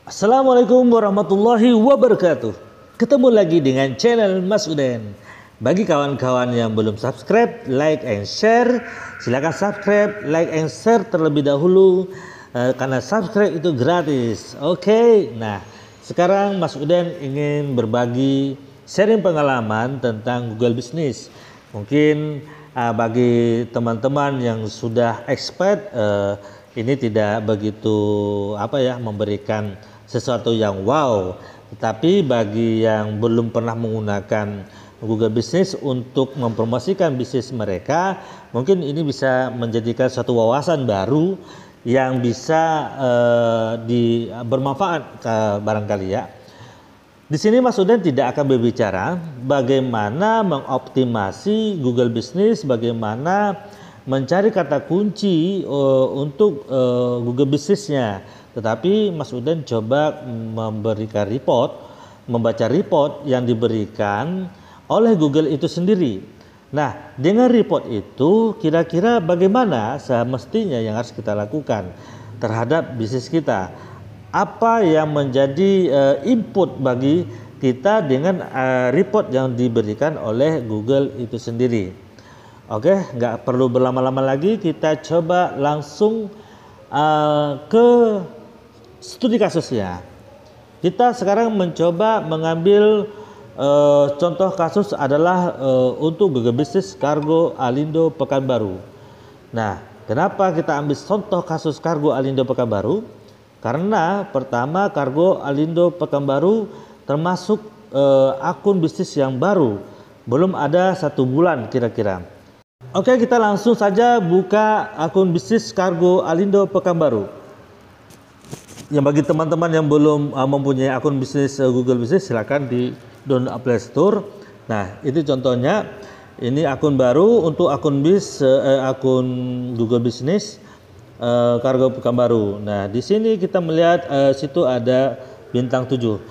Assalamualaikum warahmatullahi wabarakatuh. Ketemu lagi dengan channel Mas Uden. Bagi kawan-kawan yang belum subscribe, like and share, silakan subscribe, like and share terlebih dahulu karena subscribe itu gratis. Oke. Nah, sekarang Mas Uden ingin berbagi sharing pengalaman tentang Google Business. Mungkin bagi teman-teman yang sudah expert ini tidak begitu memberikan sesuatu yang wow, tetapi bagi yang belum pernah menggunakan Google Business untuk mempromosikan bisnis mereka, mungkin ini bisa menjadikan suatu wawasan baru yang bisa bermanfaat barangkali ya. Di sini Mas Uden tidak akan berbicara bagaimana mengoptimasi Google Business, bagaimana mencari kata kunci untuk Google Business-nya. Tetapi Mas Uden coba memberikan membaca report yang diberikan oleh Google itu sendiri. Nah, dengan report itu kira-kira bagaimana semestinya yang harus kita lakukan terhadap bisnis kita? Apa yang menjadi input bagi kita dengan report yang diberikan oleh Google itu sendiri? Oke, nggak perlu berlama-lama lagi, kita coba langsung ke studi kasusnya. Kita sekarang mencoba mengambil contoh kasus adalah untuk Google Business Kargo Alindo Pekanbaru. Nah, kenapa kita ambil contoh kasus Kargo Alindo Pekanbaru? Karena pertama, Kargo Alindo Pekanbaru termasuk akun bisnis yang baru, belum ada 1 bulan kira-kira. Oke, kita langsung saja buka akun bisnis Kargo Alindo Pekanbaru. Yang bagi teman-teman yang belum mempunyai akun bisnis Google Business, silakan di download Play Store. Nah, itu contohnya. Ini akun baru untuk akun Google Business Kargo Pekanbaru. Nah, di sini kita melihat situ ada bintang 7.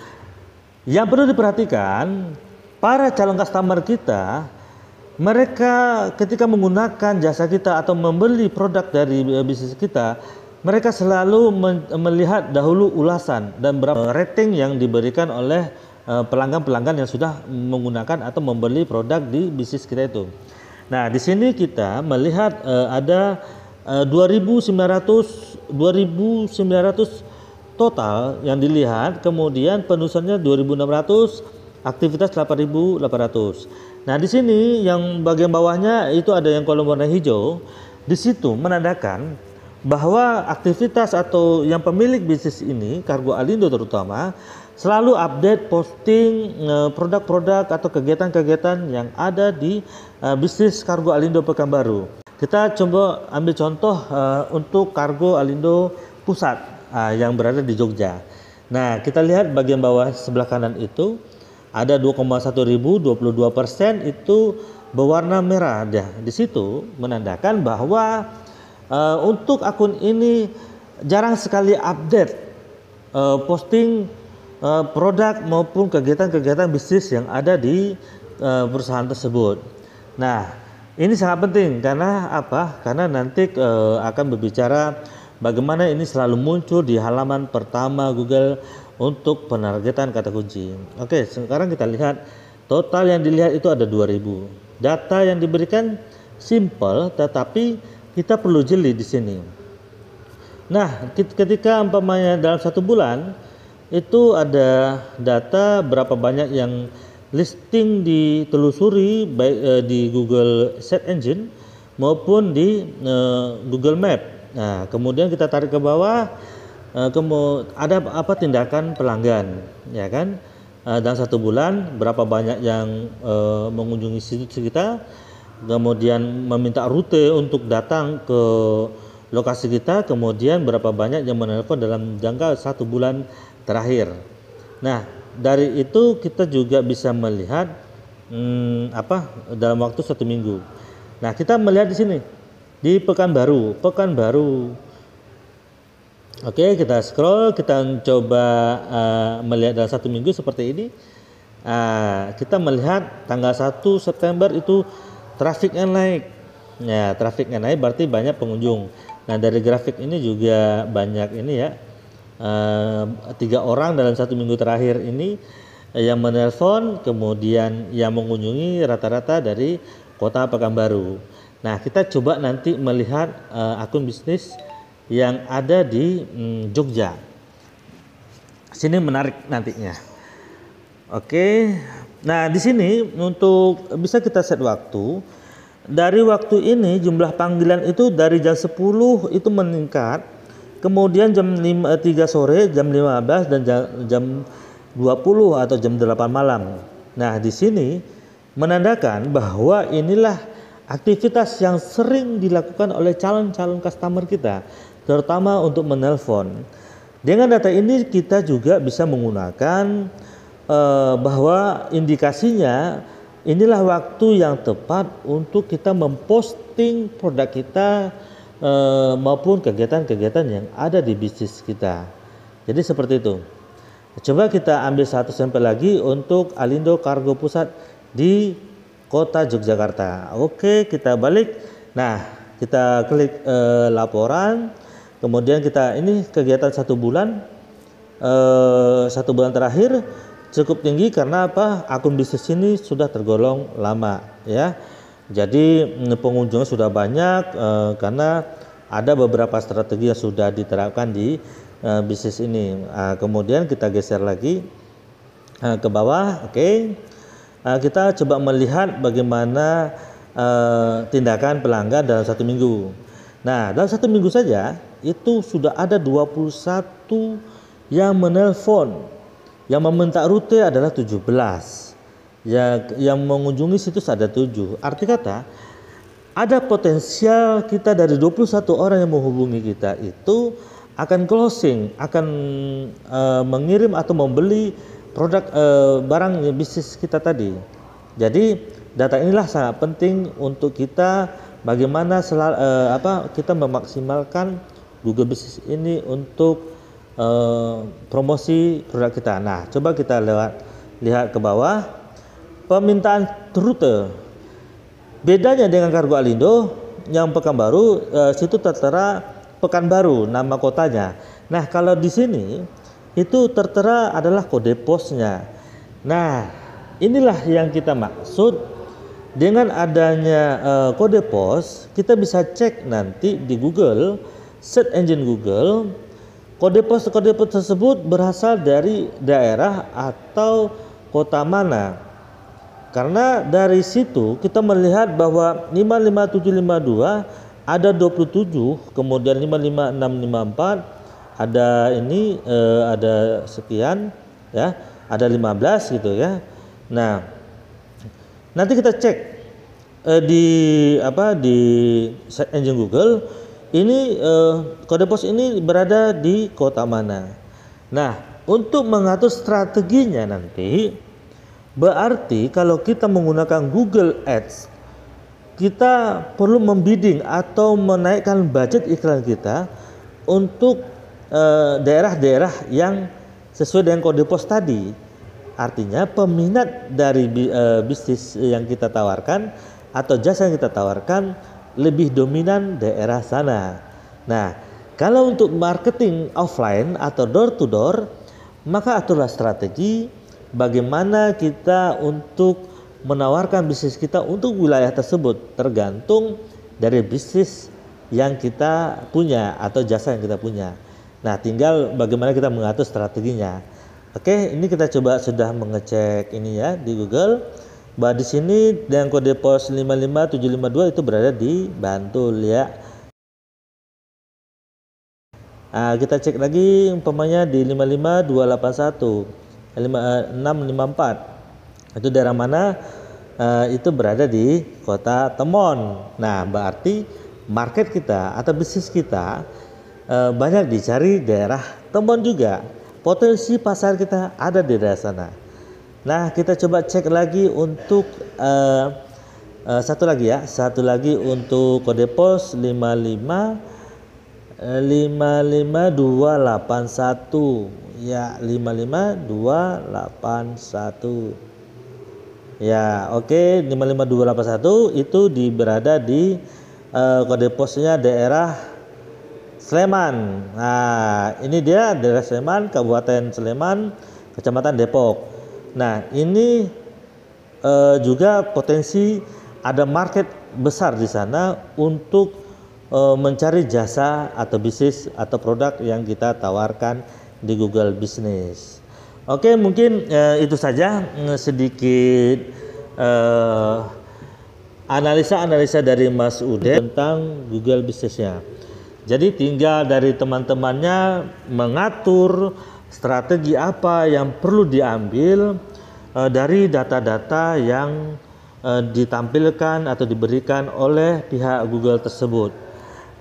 Yang perlu diperhatikan, para calon customer kita, mereka ketika menggunakan jasa kita atau membeli produk dari bisnis kita, mereka selalu melihat dahulu ulasan dan berapa rating yang diberikan oleh pelanggan-pelanggan yang sudah menggunakan atau membeli produk di bisnis kita itu. Nah, di sini kita melihat ada 2.900 total yang dilihat, kemudian penulisannya 2.600, aktivitas 8.800. Nah, di sini yang bagian bawahnya itu ada yang kolom warna hijau. Di situ menandakan bahwa aktivitas atau yang pemilik bisnis ini, Kargo Alindo terutama, selalu update posting produk-produk atau kegiatan-kegiatan yang ada di bisnis Kargo Alindo Pekanbaru. Kita coba ambil contoh untuk Kargo Alindo Pusat yang berada di Jogja. Nah, kita lihat bagian bawah sebelah kanan itu ada 2,1.000, 22% itu berwarna merah. Di situ menandakan bahwa untuk akun ini jarang sekali update posting produk maupun kegiatan-kegiatan bisnis yang ada di perusahaan tersebut. Nah, ini sangat penting karena apa? Karena nanti akan berbicara bagaimana ini selalu muncul di halaman pertama Google untuk penargetan kata kunci. Oke, sekarang kita lihat total yang dilihat itu ada 2.000. Data yang diberikan simple, tetapi kita perlu jeli di sini. Nah, ketika umpamanya dalam 1 bulan itu ada data berapa banyak yang listing ditelusuri baik di Google Search Engine maupun di Google Map. Nah, kemudian kita tarik ke bawah, ada apa tindakan pelanggan, ya kan? Dalam 1 bulan berapa banyak yang mengunjungi situs kita, kemudian meminta rute untuk datang ke lokasi kita, kemudian berapa banyak yang menelpon dalam jangka 1 bulan terakhir. Nah, dari itu kita juga bisa melihat dalam waktu 1 minggu. Nah, kita melihat di sini di Pekanbaru. Oke, kita scroll, kita coba melihat dalam 1 minggu seperti ini. Kita melihat tanggal 1 September itu trafiknya naik. Ya, trafiknya naik berarti banyak pengunjung. Nah, dari grafik ini juga banyak ini ya, 3 orang dalam 1 minggu terakhir ini yang menelpon, kemudian yang mengunjungi rata-rata dari kota Pekanbaru. Nah, kita coba nanti melihat akun bisnis yang ada di Jogja. Sini menarik nantinya. Oke. Nah, di sini untuk bisa kita set waktu. Dari waktu ini jumlah panggilan itu dari jam 10 itu meningkat. Kemudian jam 3 sore, jam 15 dan jam 20 atau jam 8 malam. Nah, di sini menandakan bahwa inilah aktivitas yang sering dilakukan oleh calon-calon customer kita, terutama untuk menelpon. Dengan data ini kita juga bisa menggunakan bahwa indikasinya inilah waktu yang tepat untuk kita memposting produk kita maupun kegiatan-kegiatan yang ada di bisnis kita. Jadi seperti itu. Coba kita ambil satu sampel lagi untuk Alindo Kargo Pusat di Kota Yogyakarta. Oke, kita balik. Nah, kita klik laporan. Kemudian kita ini kegiatan 1 bulan. 1 bulan terakhir cukup tinggi karena apa? Akun bisnis ini sudah tergolong lama, ya. Jadi pengunjungnya sudah banyak karena ada beberapa strategi yang sudah diterapkan di bisnis ini. Kemudian kita geser lagi ke bawah. Oke. Kita coba melihat bagaimana tindakan pelanggan dalam 1 minggu. Nah, dalam 1 minggu saja itu sudah ada 21 yang menelpon. Yang meminta rute adalah 17. Yang mengunjungi situs ada 7. Arti kata ada potensial kita dari 21 orang yang menghubungi kita itu akan closing, akan mengirim atau membeli produk barang bisnis kita tadi. Jadi data inilah sangat penting untuk kita bagaimana kita memaksimalkan Google Business ini untuk promosi produk kita. Nah, coba kita lihat ke bawah permintaan rute. Bedanya dengan Kargo Alindo yang Pekanbaru, situ tertera Pekanbaru nama kotanya. Nah, kalau di sini itu tertera adalah kode posnya. Nah, inilah yang kita maksud dengan adanya kode pos. Kita bisa cek nanti di Google, search engine Google, kode pos tersebut berasal dari daerah atau kota mana. Karena dari situ kita melihat bahwa 55752 ada 27, kemudian 55654 ada ini ada sekian, ya, ada 15 gitu ya. Nah, nanti kita cek di search engine Google ini kode pos ini berada di kota mana. Nah, untuk mengatur strateginya nanti berarti kalau kita menggunakan Google Ads, kita perlu membidding atau menaikkan budget iklan kita untuk daerah-daerah yang sesuai dengan kode pos tadi. Artinya peminat dari bisnis yang kita tawarkan atau jasa yang kita tawarkan lebih dominan daerah sana. Nah, kalau untuk marketing offline atau door to door, maka aturlah strategi bagaimana kita untuk menawarkan bisnis kita untuk wilayah tersebut, tergantung dari bisnis yang kita punya atau jasa yang kita punya. Nah, tinggal bagaimana kita mengatur strateginya. Oke, ini kita coba sudah mengecek ini ya di Google. Bahwa di sini dengan kode pos 55752 itu berada di Bantul ya. Nah, kita cek lagi umpamanya di 55281, 5654. Itu daerah mana? Itu berada di Kota Temon. Nah, berarti market kita atau bisnis kita banyak dicari daerah Temon juga. Potensi pasar kita ada di daerah sana. Nah, kita coba cek lagi untuk satu lagi untuk kode pos 55281 ya, 55281 ya. Oke, 55281 itu berada di kode posnya daerah Sleman. Nah, ini dia daerah Sleman, Kabupaten Sleman, Kecamatan Depok. Nah, ini juga potensi ada market besar di sana untuk mencari jasa atau bisnis atau produk yang kita tawarkan di Google Business. Oke, mungkin itu saja sedikit analisa-analisa dari Mas Uden tentang Google Business-nya. Jadi tinggal dari teman-temannya mengatur strategi apa yang perlu diambil dari data-data yang ditampilkan atau diberikan oleh pihak Google tersebut.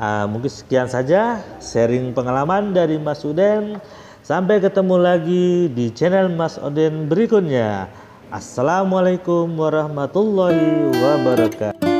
Mungkin sekian saja sharing pengalaman dari Mas Uden. Sampai ketemu lagi di channel Mas Uden berikutnya. Assalamualaikum warahmatullahi wabarakatuh.